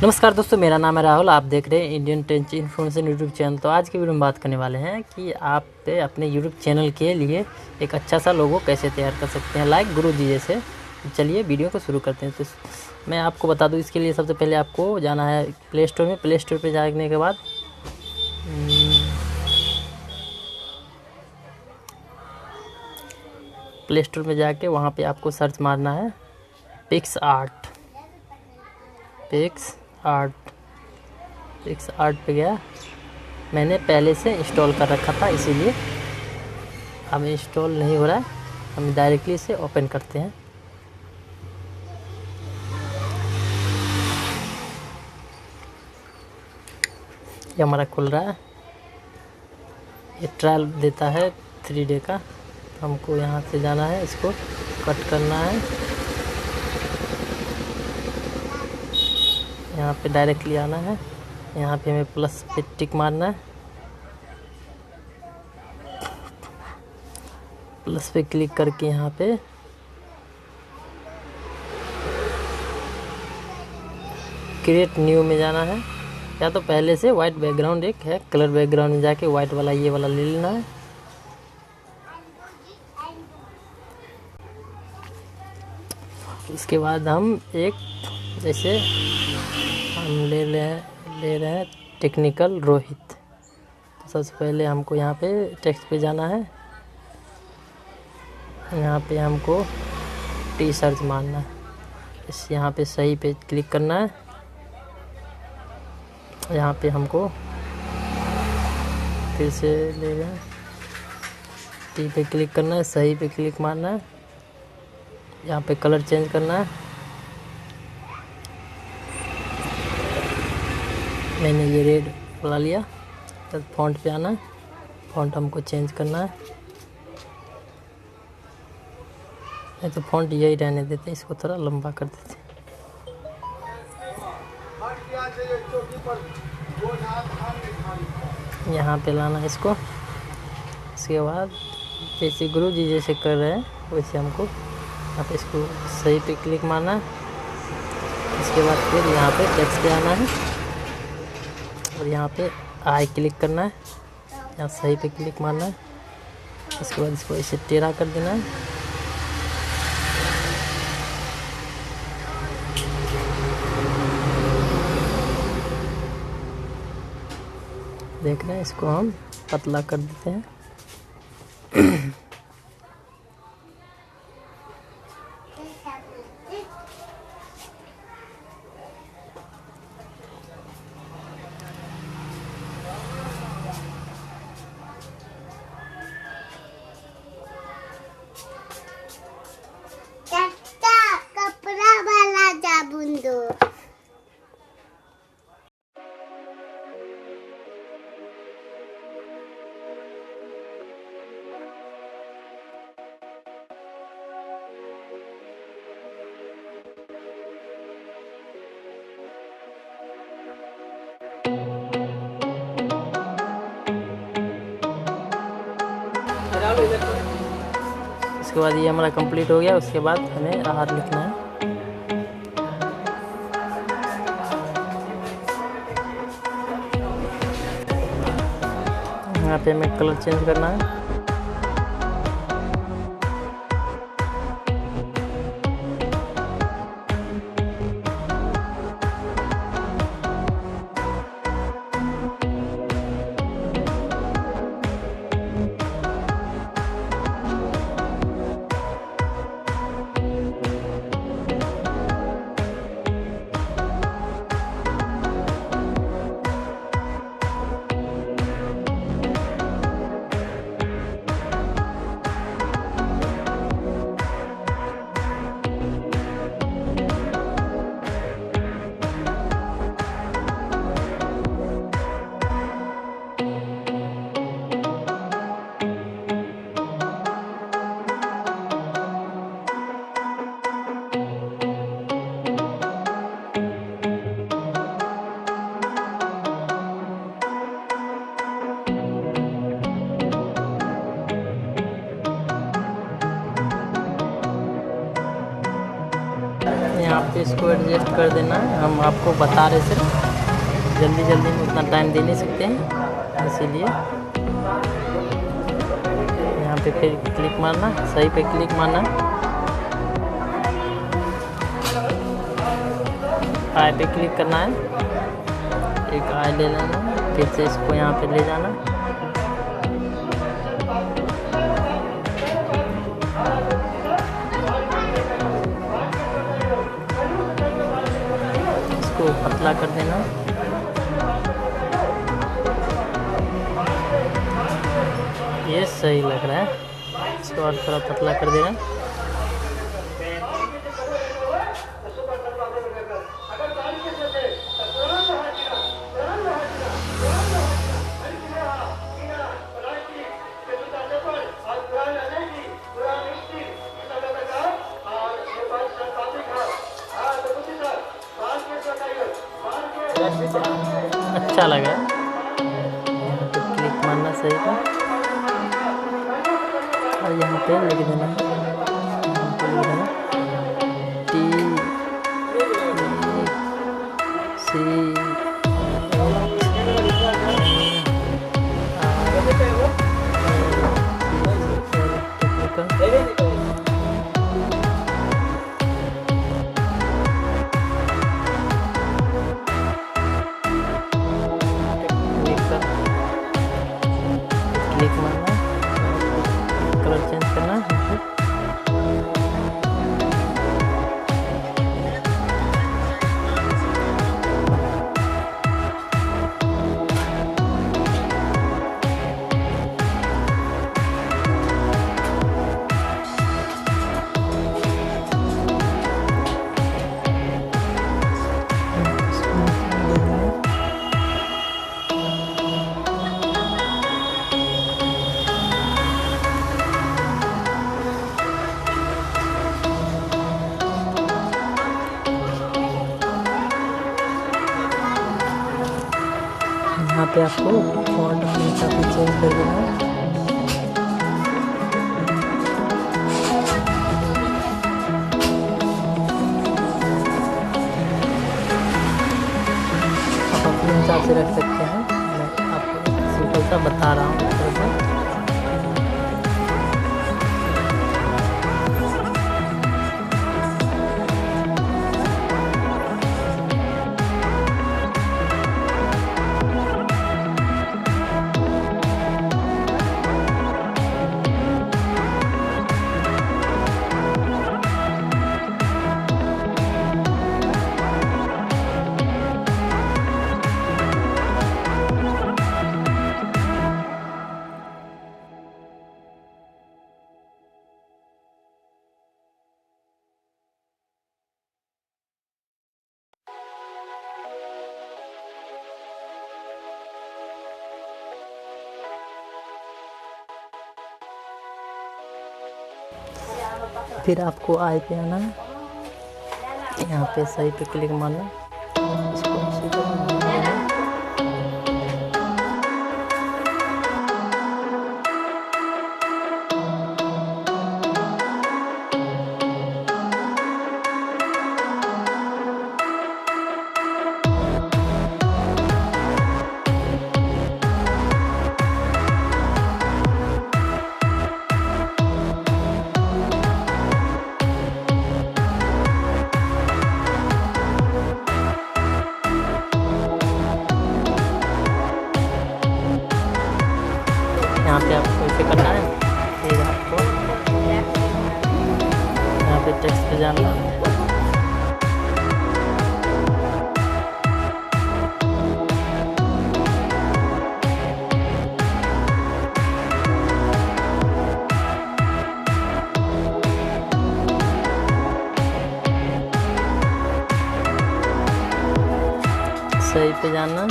नमस्कार दोस्तों, मेरा नाम है राहुल। आप देख रहे हैं Indian tench information YouTube channel. तो आज की वीडियो में बात करने वाले हैं कि आप अपने यूट्यूब चैनल के लिए एक अच्छा सा लोगो कैसे तैयार कर सकते हैं, लाइक गुरुजी जैसे। चलिए वीडियो को शुरू करते हैं। तो मैं आपको बता दूं, इसके लिए सबसे पहले आपको जाना है प्ले स्टोर में। प्ले स्टोर पर जाने के बाद प्ले स्टोर में जाके वहाँ पे आपको सर्च मारना है पिक्स आर्ट पे गया। मैंने पहले से इंस्टॉल कर रखा था, इसीलिए अब इंस्टॉल नहीं हो रहा है। हम डायरेक्टली इसे ओपन करते हैं। ये हमारा खुल रहा है। ये ट्रायल देता है 3 डे का। हमको यहाँ से जाना है, इसको कट करना है। यहाँ पे डायरेक्टली आना है। यहाँ पे हमें प्लस पे टिक मारना है। प्लस पे क्लिक करके यहाँ पे क्रिएट न्यू में जाना है। या तो पहले से वाइट बैकग्राउंड एक है, कलर बैकग्राउंड में जाके वाइट वाला ये वाला ले लेना है। इसके बाद हम एक जैसे हम ले रहे हैं टेक्निकल रोहित। तो सबसे पहले हमको यहाँ पे टेक्स्ट पे जाना है। यहाँ पे हमको टी सर्च मारना है। इस यहाँ पे सही पे क्लिक करना है। यहाँ पे हमको फिर से ले रहे हैं, टी पे क्लिक करना है, सही पे क्लिक मारना है। यहाँ पे कलर चेंज करना है। मैंने ये रेड वाला लिया। तो फॉन्ट पे आना है, फॉन्ट हमको चेंज करना है। नहीं तो फॉन्ट यही रहने देते, इसको थोड़ा लंबा कर देते। यहाँ पे लाना है इसको। इसके बाद जैसे गुरुजी जैसे कर रहे हैं वैसे हमको यहाँ पे इसको सही पे क्लिक मारना है। इसके बाद फिर यहाँ पे टेक्स्ट पे आना है और यहाँ पे आई क्लिक करना है। यहाँ सही पे क्लिक मारना है। इसके बाद इसको ऐसे टेढ़ा कर देना है। देख रहे हैं, इसको हम पतला कर देते हैं। कपड़ा वाला साबुन दो। इसके बाद ये हमारा कंप्लीट हो गया। उसके बाद हमें आहार लिखना है। यहाँ पे हमें कलर चेंज करना है। इसको एडजस्ट कर देना है। हम आपको बता रहे सिर्फ, जल्दी जल्दी में उतना टाइम दे नहीं सकते हैं, इसीलिए यहाँ पे फिर क्लिक मारना, सही पे क्लिक मारना, आई पे क्लिक करना है, एक आई ले लेना, फिर से इसको यहाँ पे ले जाना, इसको पतला कर देना, ये सही लग रहा है, इसको और थोड़ा पतला कर देना। अच्छा लगा, तो क्लिक मारना सही का, और यहाँ पे लिख देना, यहाँ पे लिख देना क्लिक मारना, कलर चेंज करना, यहाँ पे आपको फॉन्ट हमेशा भी चेंज कर देना है। आप अपने हिसाब से रख सकते हैं, मैं आपको सिंपल सा बता रहा हूँ। फिर आपको आई पे आना है, यहाँ पे सही पे क्लिक मारना, इसको ऐसे करना, यहाँ पे आपको इसे करना है, फिर आपको यहाँ पे टेक्स्ट पे जाना, सही पे जाना,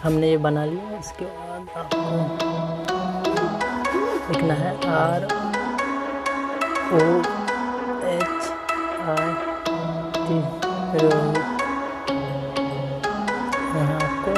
हमने ये बना लिया। इसके बाद आपको लिखना है ROHIT रोहित। यहाँ आपको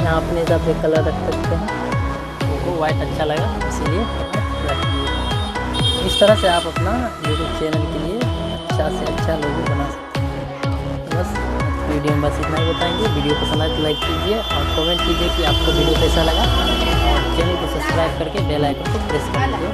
यहाँ अपने हिसाब से कलर रख सकते हैं, आपको वाइट अच्छा लगा इसीलिए रखिए। इस तरह से आप अपना यूट्यूब चैनल के लिए अच्छा से अच्छा लोगो बना सकते हैं। बस वीडियो में बस इतना ही बताएंगे। वीडियो पसंद आए तो लाइक कीजिए और कमेंट कीजिए कि आपको वीडियो कैसा लगा, और चैनल को सब्सक्राइब करके बेल आइकन को प्रेस कर दीजिए।